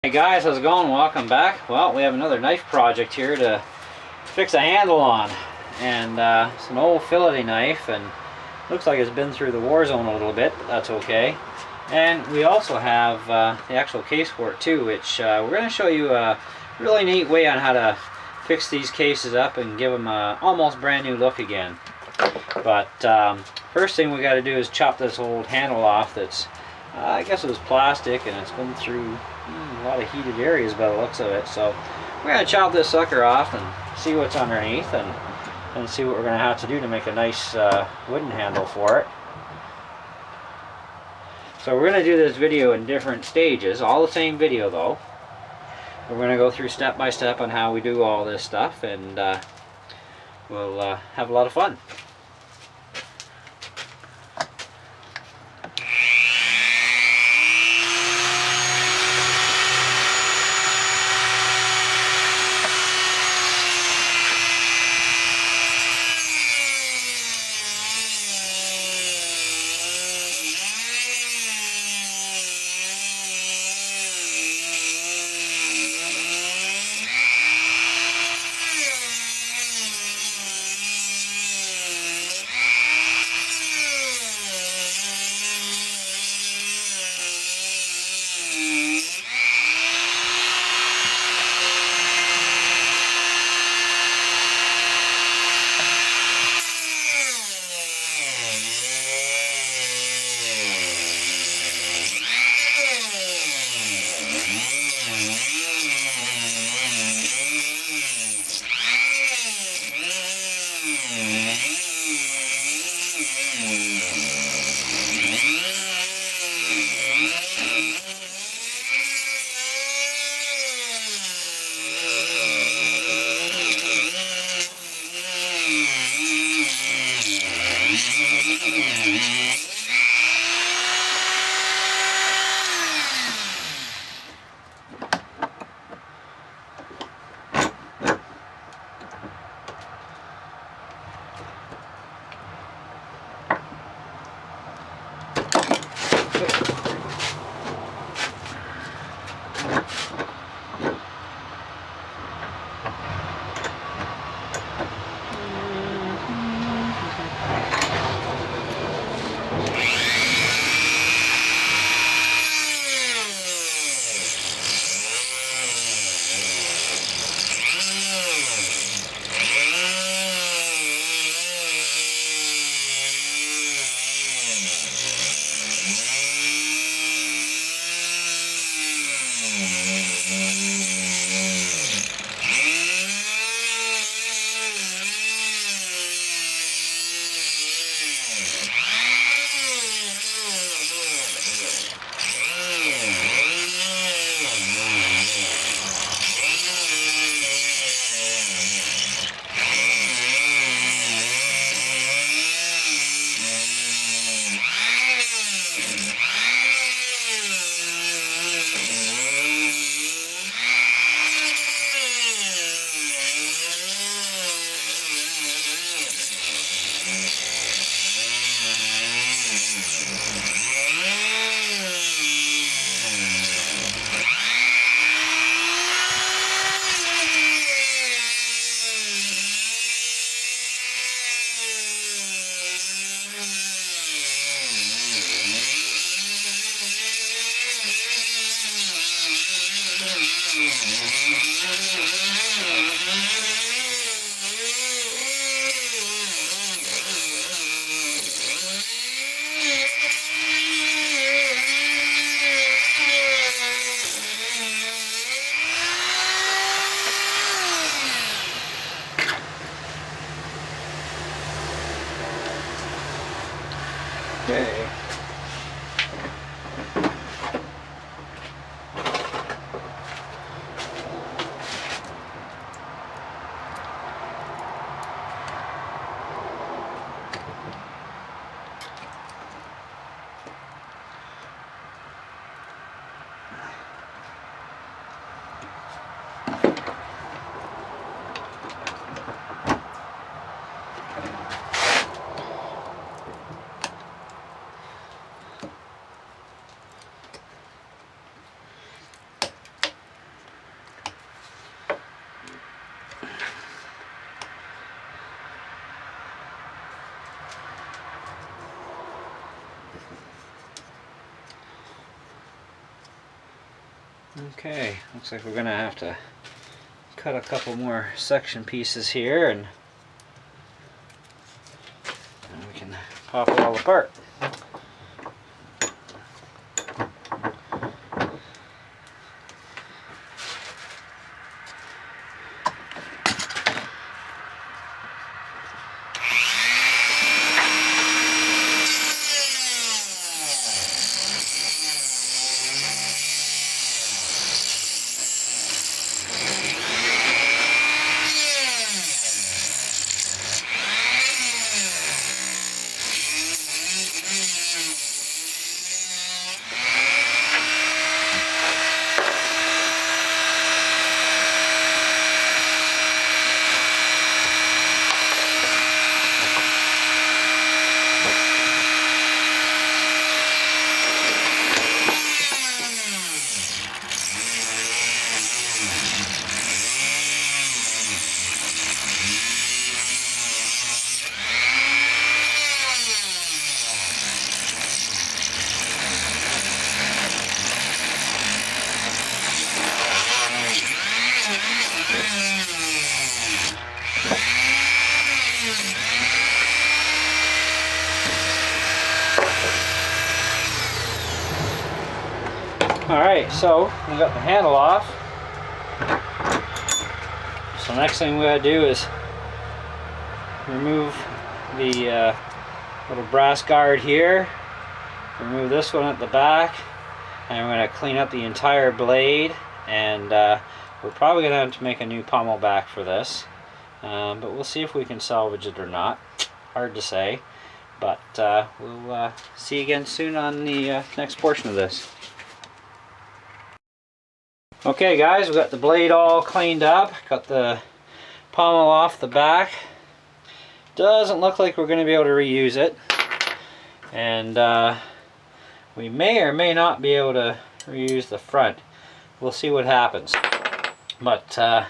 Hey guys, how's it going? Welcome back. Well, we have another knife project here to fix a handle on, and it's an old filleting knife, and looks like it's been through the war zone a little bit, but that's okay. And we also have the actual case for it too, which we're going to show you a really neat way on how to fix these cases up and give them a almost brand new look again. But first thing we got to do is chop this old handle off. That's I guess it was plastic, and it's been through a lot of heated areas by the looks of it. So we're going to chop this sucker off and see what's underneath, and see what we're going to have to do to make a nice wooden handle for it. So we're going to do this video in different stages, all the same video though. We're going to go through step by step on how we do all this stuff, and we'll have a lot of fun. Okay. Okay, looks like we're gonna have to cut a couple more section pieces here, and we can pop it all apart. Alright, so we got the handle off. So next thing we gotta do is remove the little brass guard here, remove this one at the back, and we're going to clean up the entire blade, and we're probably going to have to make a new pommel back for this, but we'll see if we can salvage it or not. Hard to say, but we'll see you again soon on the next portion of this. Okay guys, we got the blade all cleaned up, got the pommel off the back. Doesn't look like we're going to be able to reuse it, and we may or may not be able to reuse the front. We'll see what happens. But I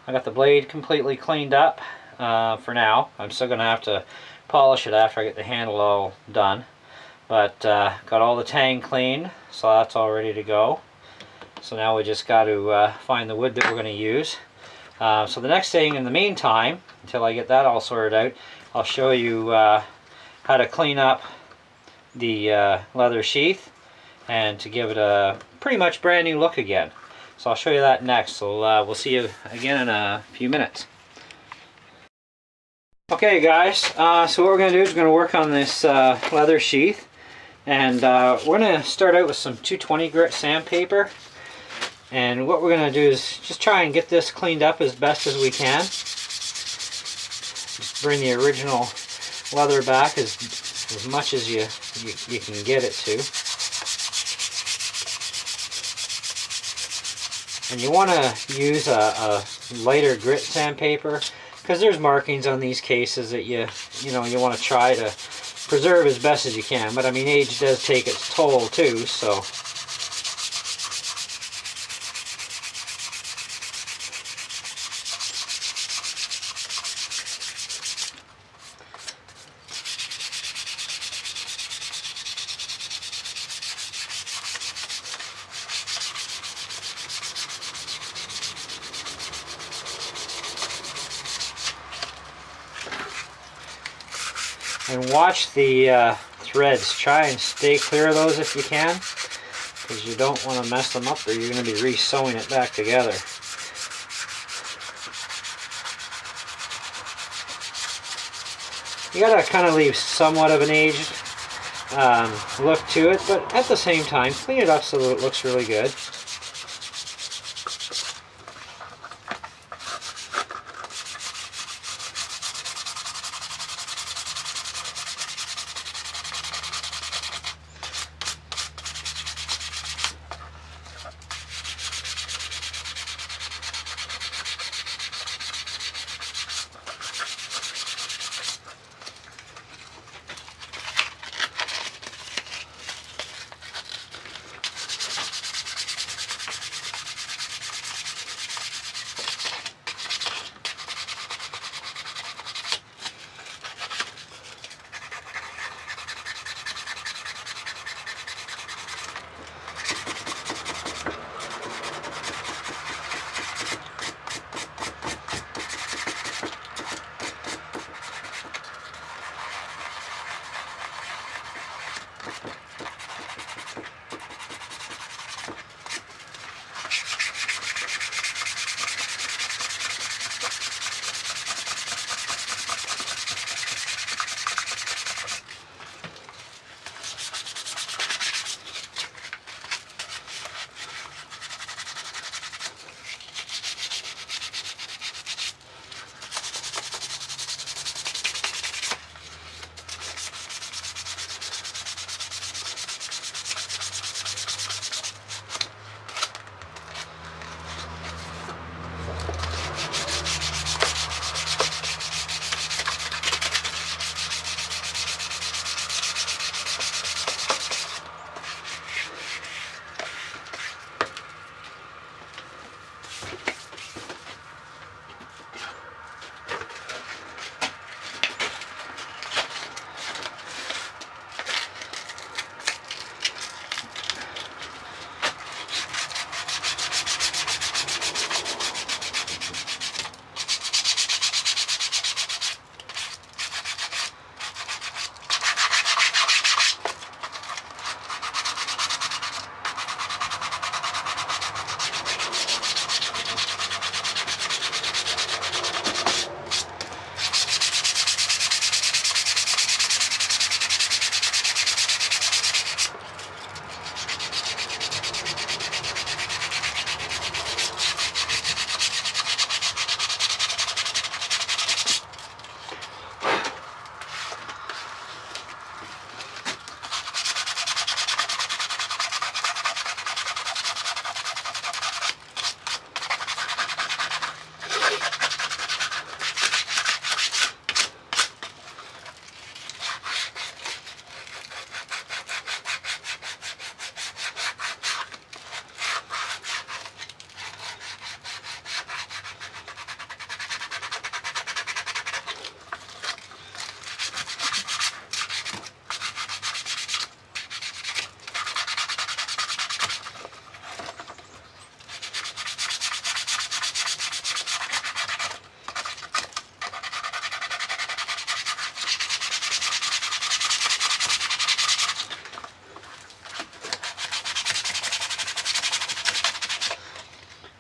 got the blade completely cleaned up for now. I'm still going to have to polish it after I get the handle all done, but got all the tang cleaned, so that's all ready to go. So now we just got to find the wood that we're going to use. So the next thing in the meantime, until I get that all sorted out, I'll show you how to clean up the leather sheath and to give it a pretty much brand new look again. So I'll show you that next. So we'll see you again in a few minutes. Okay guys, so what we're going to do is we're going to work on this leather sheath, and we're going to start out with some 220 grit sandpaper. And what we're going to do is just try and get this cleaned up as best as we can. Just bring the original leather back as much as you can get it to. And you want to use a lighter grit sandpaper, because there's markings on these cases that you want to try to preserve as best as you can. But I mean, age does take its toll too, so. And watch the threads. Try and stay clear of those if you can, because you don't want to mess them up, or you're going to be re-sewing it back together. You got to kind of leave somewhat of an aged look to it, but at the same time clean it up so that it looks really good.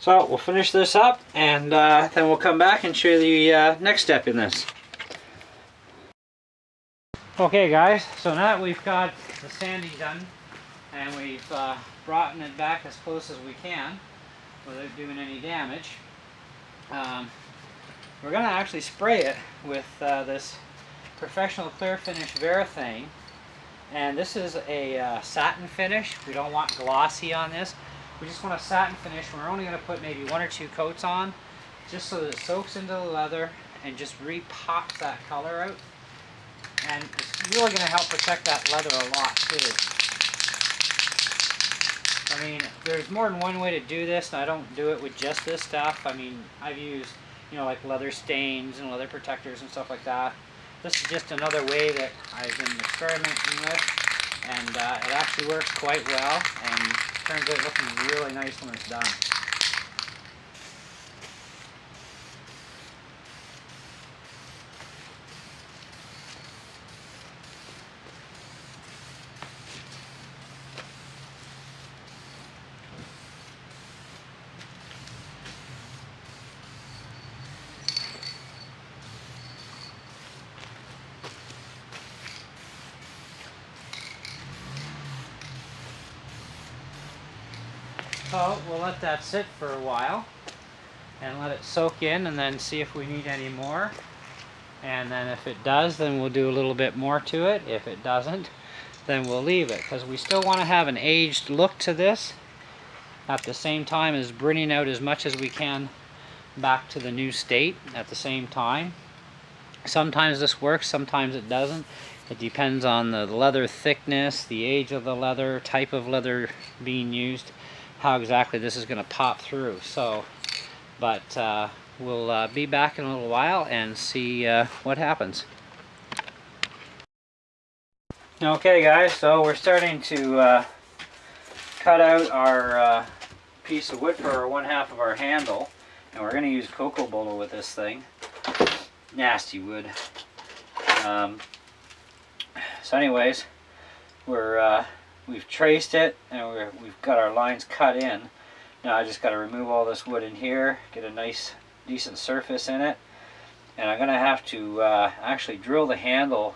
So we'll finish this up, and then we'll come back and show you the next step in this. Okay guys, so now that we've got the sanding done and we've brought it back as close as we can without doing any damage, we're going to actually spray it with this Professional Clear Finish Varathane. And this is a satin finish. We don't want glossy on this. We just want a satin finish. We're only going to put maybe 1 or 2 coats on, just so that it soaks into the leather and just re-pops that color out. And it's really going to help protect that leather a lot too. I mean, there's more than one way to do this, and I don't do it with just this stuff. I mean, I've used, you know, like leather stains and leather protectors and stuff like that. This is just another way that I've been experimenting with, and it actually works quite well and turns out looking really nice when it's done. So we'll let that sit for a while and let it soak in, and then see if we need any more. And then if it does, then we'll do a little bit more to it. If it doesn't, then we'll leave it, because we still want to have an aged look to this at the same time as bringing out as much as we can back to the new state at the same time. Sometimes this works, sometimes it doesn't. It depends on the leather thickness, the age of the leather, type of leather being used, how exactly this is going to pop through. So, but we'll be back in a little while and see what happens. Okay guys, so we're starting to cut out our piece of wood for our 1/2 of our handle, and we're going to use cocoa butter with this thing. Nasty wood. So anyways, we've traced it, and we've got our lines cut in. Now I just got to remove all this wood in here, get a nice decent surface in it, and I'm going to have to actually drill the handle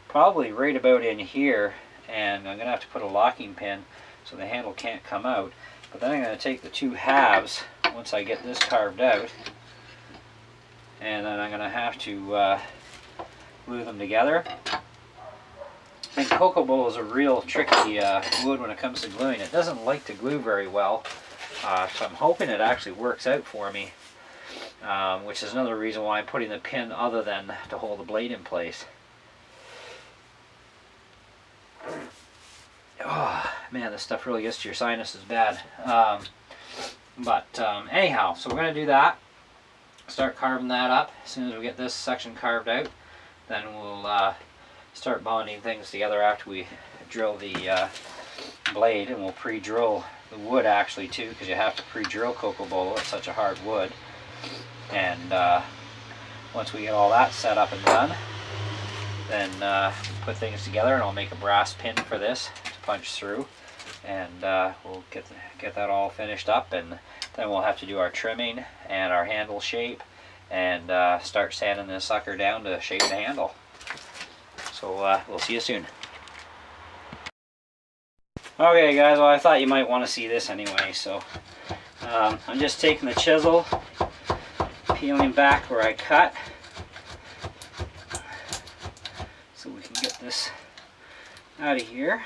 probably right about in here, and I'm going to have to put a locking pin so the handle can't come out. But then I'm going to take the 2 halves once I get this carved out, and then I'm going to have to glue them together. And cocoa butter is a real tricky wood when it comes to gluing. It doesn't like to glue very well, so I'm hoping it actually works out for me, which is another reason why I'm putting the pin other than to hold the blade in place. Oh man, this stuff really gets to your sinuses bad. Anyhow, so we're going to do that. Start carving that up. As soon as we get this section carved out, then we'll start bonding things together after we drill the blade, and we'll pre-drill the wood actually too, because you have to pre-drill cocoa butter. It's such a hard wood. And once we get all that set up and done, then put things together, and I'll make a brass pin for this to punch through, and we'll get that all finished up, and then we'll have to do our trimming and our handle shape, and start sanding this sucker down to shape the handle. So we'll see you soon. Okay guys, well I thought you might want to see this anyway, so I'm just taking the chisel, peeling back where I cut, so we can get this out of here.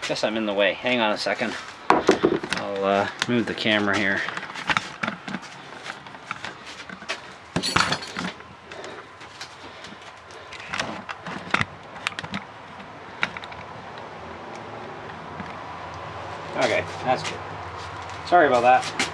Guess I'm in the way. Hang on a second. I'll move the camera here. That's good. Sorry about that.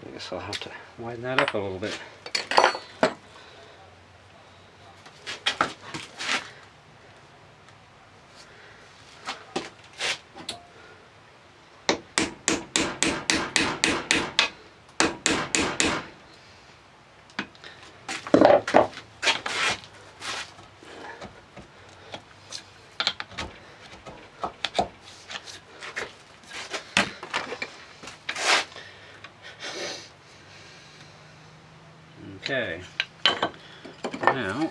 I guess I'll have to widen that up a little bit. Okay, now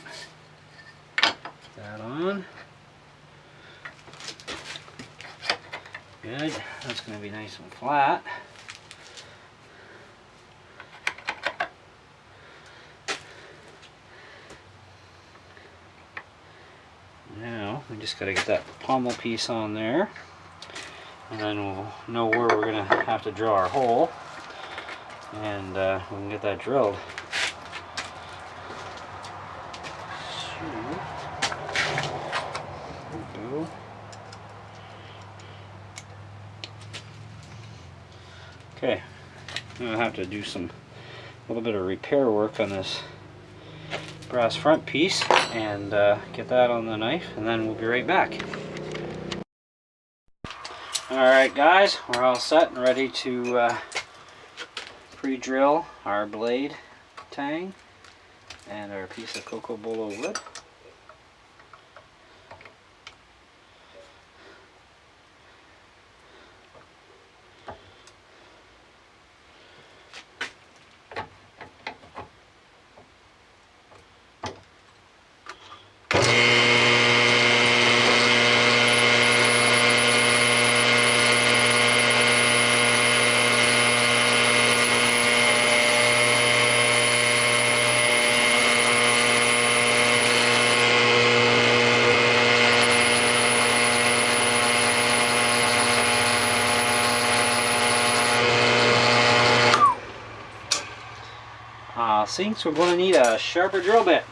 that on. Good, that's going to be nice and flat. Now we just got to get that pommel piece on there, and then we'll know where we're going to have to drill our hole, and we can get that drilled. Okay, I'm going to have to do a little bit of repair work on this brass front piece and get that on the knife, and then we'll be right back. Alright guys, we're all set and ready to pre-drill our blade tang and our piece of cocoa bolo wood. Sinks, we're going to need a sharper drill bit.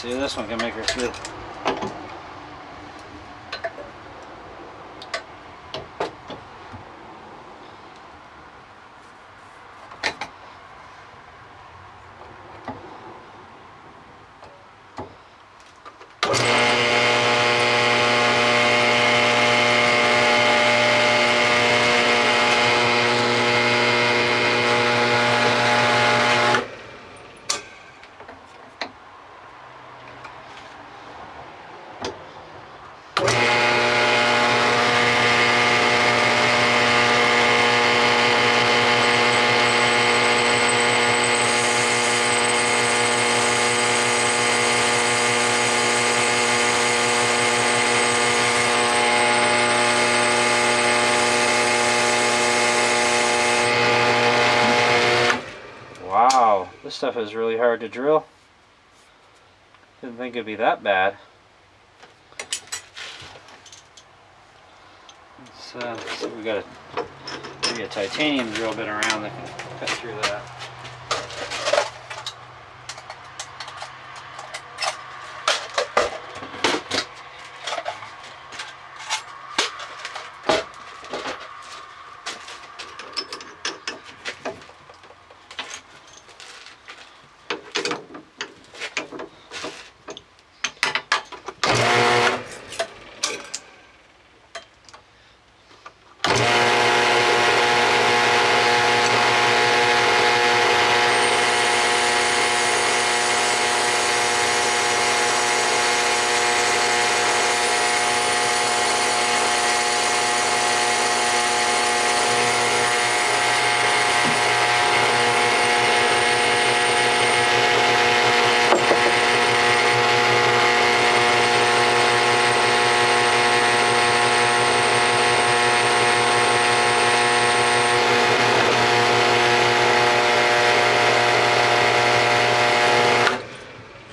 see, this one can make her through. Wow, this stuff is really hard to drill. Didn't think it'd be that bad. Let's see, we got maybe a titanium drill bit around that can cut through that.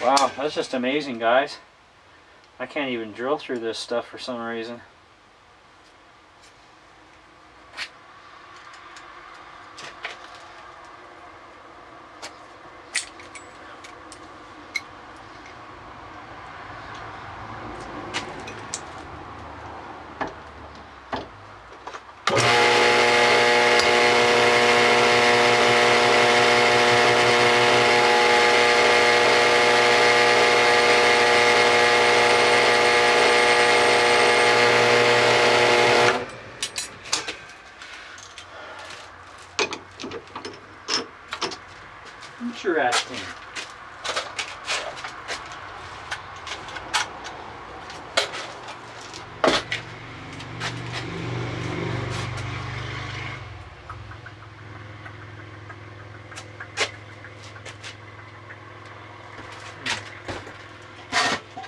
Wow, that's just amazing, guys. I can't even drill through this stuff for some reason. Interesting.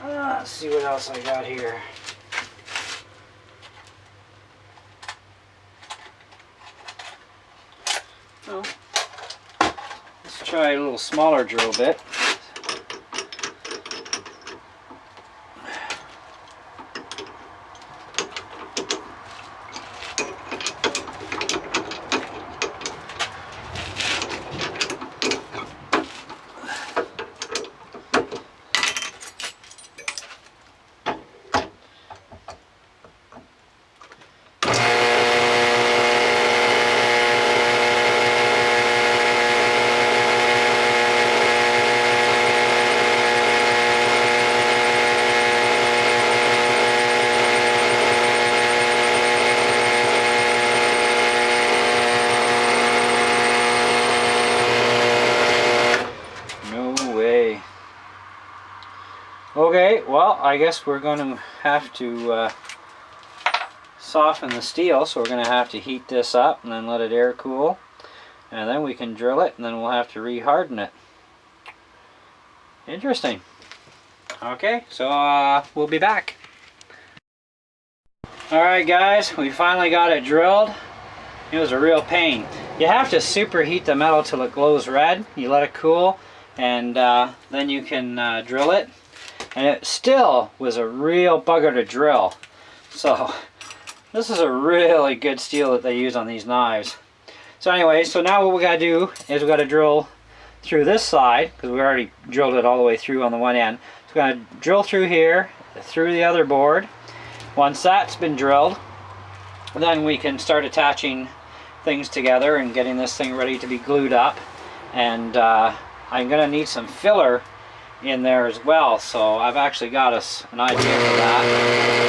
Let's see what else I got here. Oh. Try a little smaller drill bit. Okay, well, I guess we're going to have to soften the steel, so we're going to have to heat this up and then let it air cool, and then we can drill it, and then we'll have to re-harden it. Interesting. Okay, so we'll be back. Alright guys, we finally got it drilled. It was a real pain. You have to superheat the metal till it glows red. You let it cool, and then you can drill it. And it still was a real bugger to drill. So this is a really good steel that they use on these knives. So anyway, so now what we got to do is we got to drill through this side, because we already drilled it all the way through on the one end. It's going to drill through here, through the other board. Once that's been drilled, then we can start attaching things together and getting this thing ready to be glued up. And I'm going to need some filler in there as well, so I've actually got us an idea for that.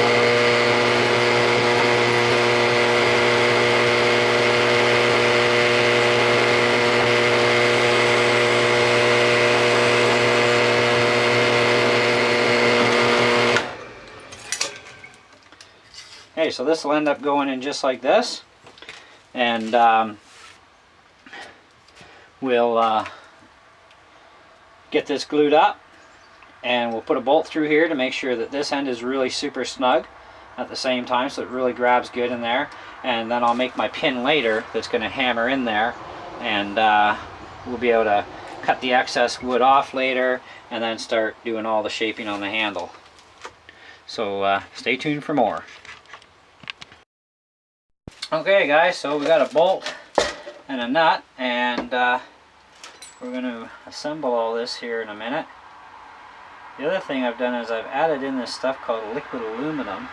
Okay, so this will end up going in just like this, and we'll get this glued up, and we'll put a bolt through here to make sure that this end is really super snug at the same time, so it really grabs good in there. And then I'll make my pin later that's going to hammer in there, and we'll be able to cut the excess wood off later and then start doing all the shaping on the handle. So stay tuned for more. Okay guys, so we got a bolt and a nut, and we're going to assemble all this here in a minute. The other thing I've done is I've added in this stuff called liquid aluminum,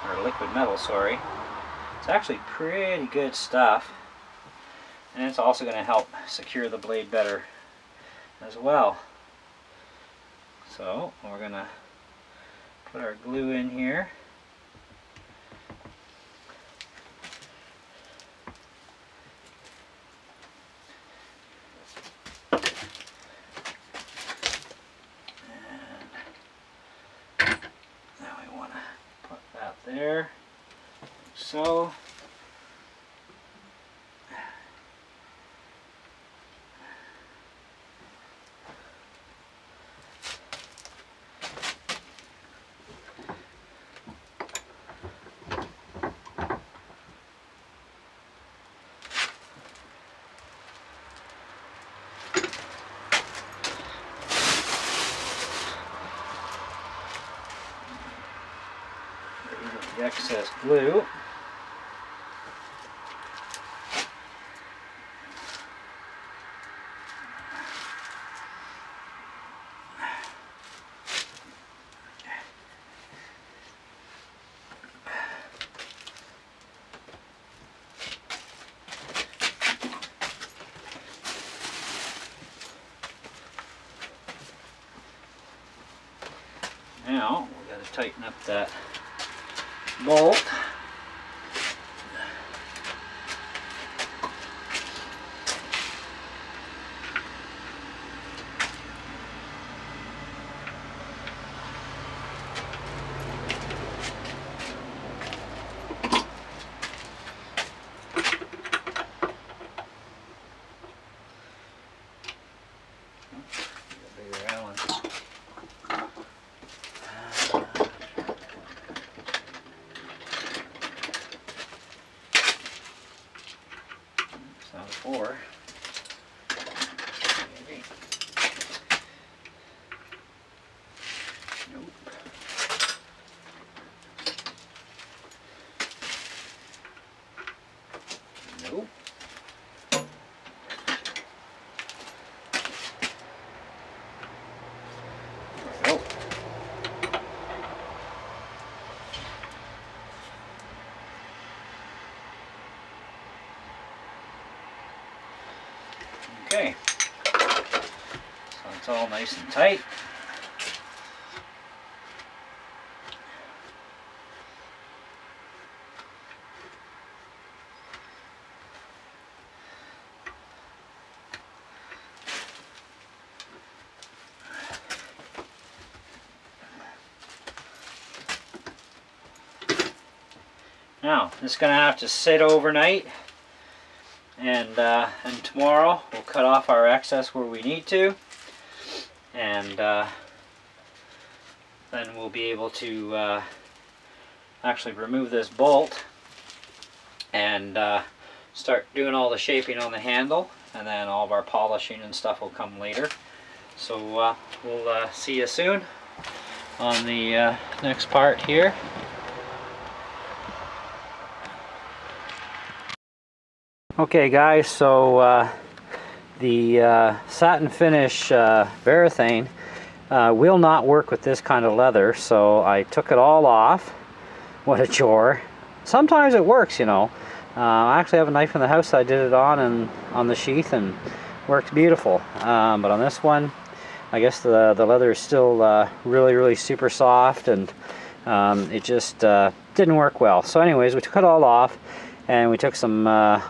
or liquid metal, sorry. It's actually pretty good stuff, and it's also going to help secure the blade better as well. So we're going to put our glue in here. There, so the excess glue. Now we've got to tighten up that bolt. Or maybe. Nope. Nope. There we go. Okay, so it's all nice and tight. Now, this is going to have to sit overnight. And tomorrow we'll cut off our excess where we need to, and then we'll be able to actually remove this bolt and start doing all the shaping on the handle, and then all of our polishing and stuff will come later. So we'll see you soon on the next part here. Okay guys, so the satin finish Varathane will not work with this kind of leather, so I took it all off. What a chore. Sometimes it works, you know. I actually have a knife in the house I did it on, and on the sheath, and worked beautiful. But on this one, I guess the leather is still really super soft, and it just didn't work well. So anyways, we took it all off, and we took some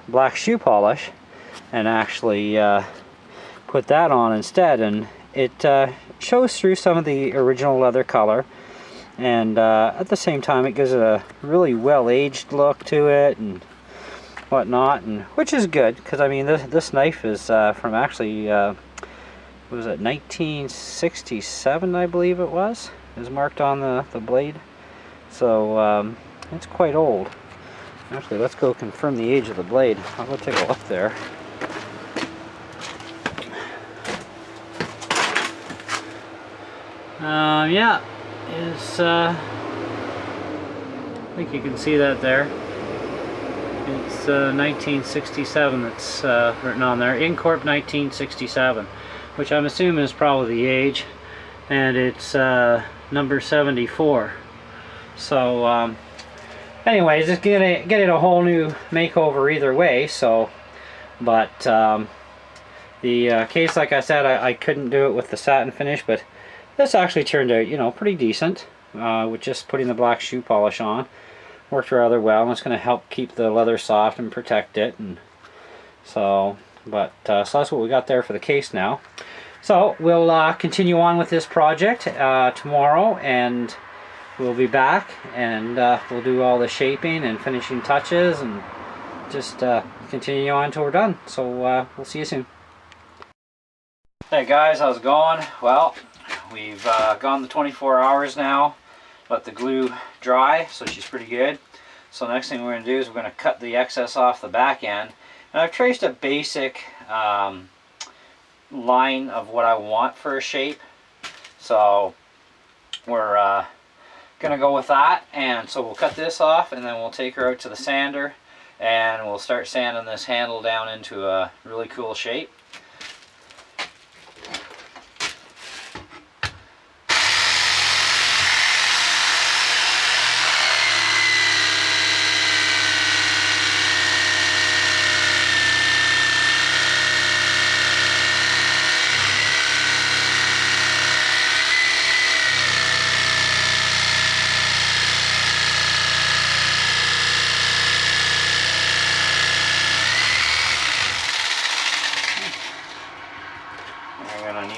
black shoe polish and actually put that on instead, and it shows through some of the original leather color, and at the same time it gives it a really well-aged look to it and whatnot, and which is good, because I mean this knife is from actually what was it, 1967, I believe it was. It was marked on the blade, so it's quite old. Actually, let's go confirm the age of the blade. I'll go take a look there. Yeah, it's I think you can see that there. It's 1967 that's written on there. Incorp 1967, which I'm assuming is probably the age, and it's number 74. So anyways, just get it a whole new makeover either way. So, but the case, like I said, I couldn't do it with the satin finish, but this actually turned out, you know, pretty decent with just putting the black shoe polish on. Worked rather well, and it's going to help keep the leather soft and protect it. And so, but so that's what we got there for the case now. So we'll continue on with this project tomorrow, and we'll be back, and we'll do all the shaping and finishing touches, and just continue on until we're done. So we'll see you soon. Hey guys, how's it going? Well, we've gone the 24 hours now. Let the glue dry, so she's pretty good. So next thing we're going to do is we're going to cut the excess off the back end. And I've traced a basic line of what I want for a shape. So we're going to go with that. And so we'll cut this off, and then we'll take her out to the sander, and we'll start sanding this handle down into a really cool shape.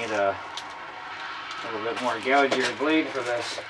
A little bit more gougier blade for this.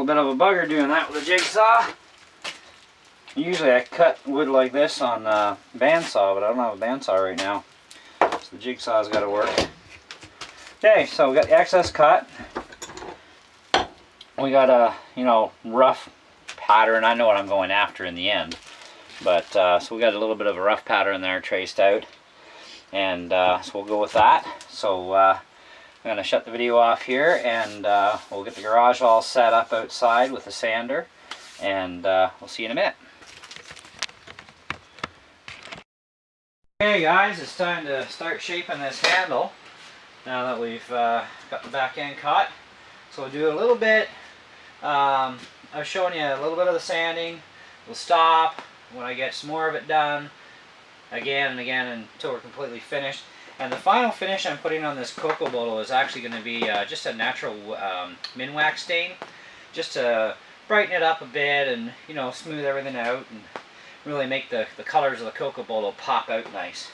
bit of a bugger doing that with a jigsaw. Usually I cut wood like this on a bandsaw, but I don't have a bandsaw right now. So the jigsaw's got to work. Okay, so we got the excess cut. We got a, you know, rough pattern. I know what I'm going after in the end. But, so we got a little bit of a rough pattern there traced out. And so we'll go with that. So I'm going to shut the video off here, and we'll get the garage all set up outside with the sander. And we'll see you in a minute. Okay guys, it's time to start shaping this handle now that we've got the back end cut. So we'll do a little bit, I was showing you a little bit of the sanding. We'll stop when I get some more of it done, again and again until we're completely finished. And the final finish I'm putting on this cocoa bottle is actually going to be just a natural minwax stain, just to brighten it up a bit and, you know, smooth everything out and really make the colors of the cocoa bottle pop out nice.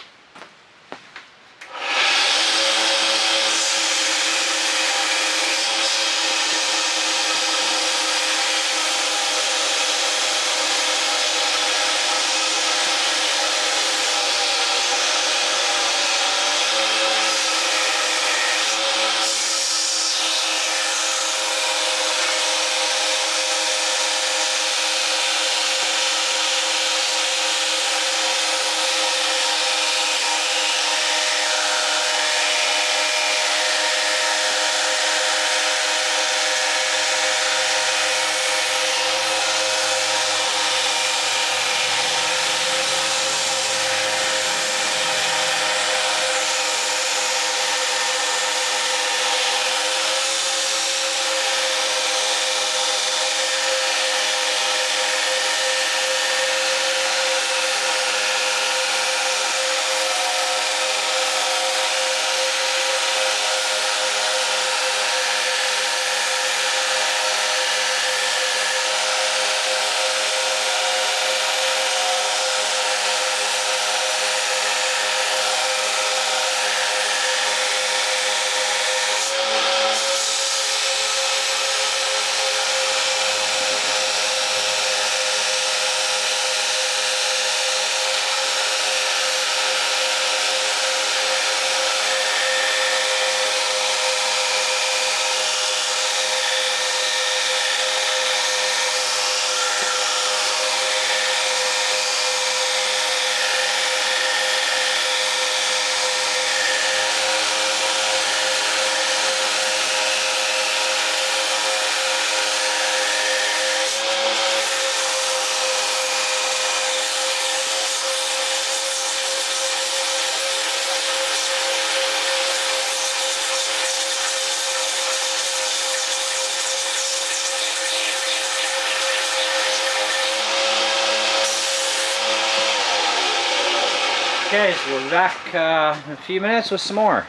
Okay, so we'll be back in a few minutes with some more.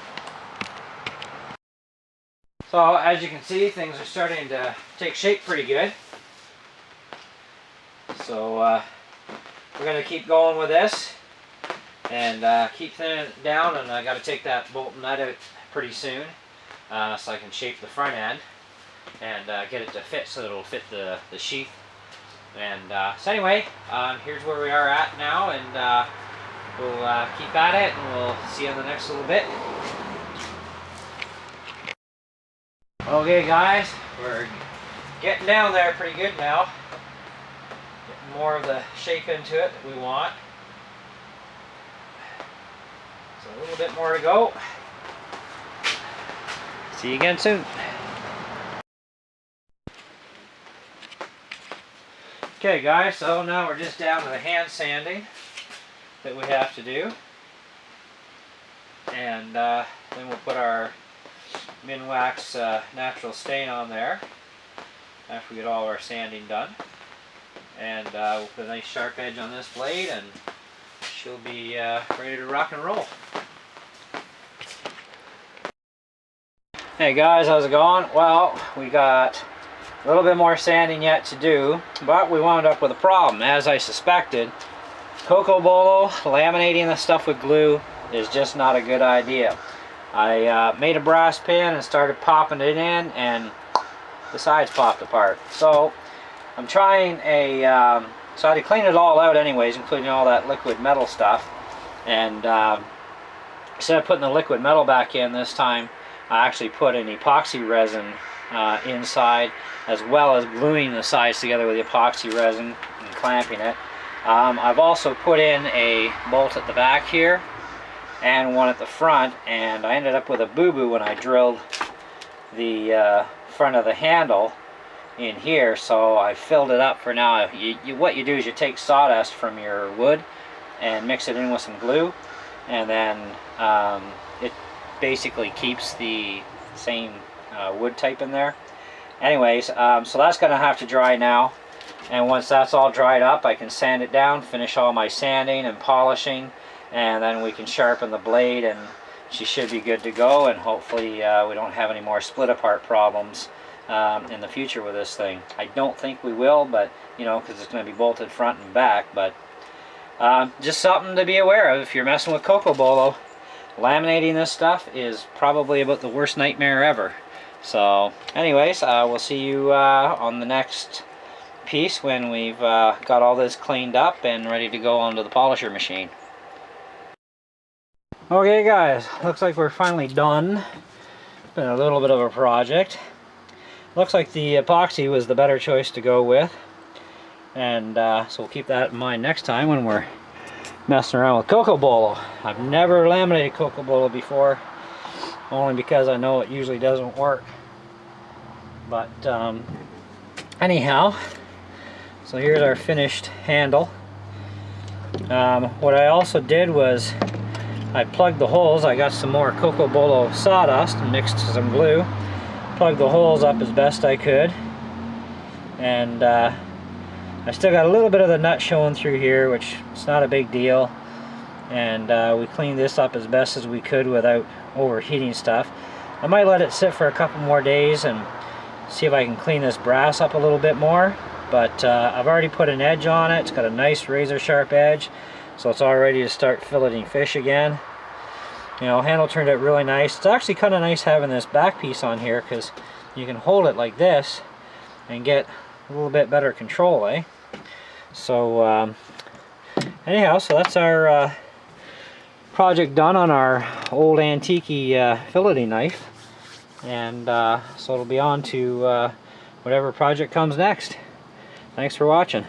So as you can see, things are starting to take shape pretty good. So we're going to keep going with this and keep thinning it down, and I got to take that bolt and nut out pretty soon so I can shape the front end and get it to fit so that it'll fit the sheath. And so anyway, here's where we are at now, and we'll keep at it, and we'll see you in the next little bit. Okay guys, we're getting down there pretty good now. Getting more of the shape into it that we want. So a little bit more to go. See you again soon. Okay guys, so now we're just down to the hand sanding that we have to do, and then we'll put our minwax natural stain on there after we get all of our sanding done, and we'll put a nice sharp edge on this blade, and she'll be ready to rock and roll. Hey guys, how's it going? Well, we got a little bit more sanding yet to do, but we wound up with a problem. As I suspected, cocoa bolo laminating this stuff with glue is just not a good idea. I made a brass pin and started popping it in, and the sides popped apart. So I'm trying a, so I had to clean it all out anyways, including all that liquid metal stuff. And instead of putting the liquid metal back in this time, I actually put an epoxy resin inside, as well as gluing the sides together with the epoxy resin and clamping it. I've also put in a bolt at the back here and one at the front, and I ended up with a boo-boo when I drilled the front of the handle in here, so I filled it up for now. What you do is you take sawdust from your wood and mix it in with some glue, and then it basically keeps the same wood type in there. Anyways, so that's going to have to dry now, and once that's all dried up, I can sand it down, finish all my sanding and polishing, and then we can sharpen the blade, and she should be good to go, and hopefully we don't have any more split apart problems in the future with this thing. I don't think we will, but you know, because it's going to be bolted front and back. But just something to be aware of if you're messing with Coco Bolo. Laminating this stuff is probably about the worst nightmare ever. So anyways, we'll see you on the next piece when we've got all this cleaned up and ready to go onto the polisher machine. Okay guys, looks like we're finally done. It's been a little bit of a project. Looks like the epoxy was the better choice to go with, and so we'll keep that in mind next time when we're messing around with Coco Bolo. I've never laminated Coco Bolo before, only because I know it usually doesn't work. But anyhow, so here's our finished handle. What I also did was I plugged the holes. I got some more Coco Bolo sawdust and mixed some glue. Plugged the holes up as best I could, and I still got a little bit of the nut showing through here, which is not a big deal. And we cleaned this up as best as we could without overheating stuff. I might let it sit for a couple more days and see if I can clean this brass up a little bit more. But I've already put an edge on it. It's got a nice razor sharp edge, so it's all ready to start filleting fish again. You know, handle turned out really nice. It's actually kind of nice having this back piece on here, because you can hold it like this and get a little bit better control, eh? So anyhow, so that's our project done on our old antique filleting knife, and so it'll be on to whatever project comes next. Thanks for watching.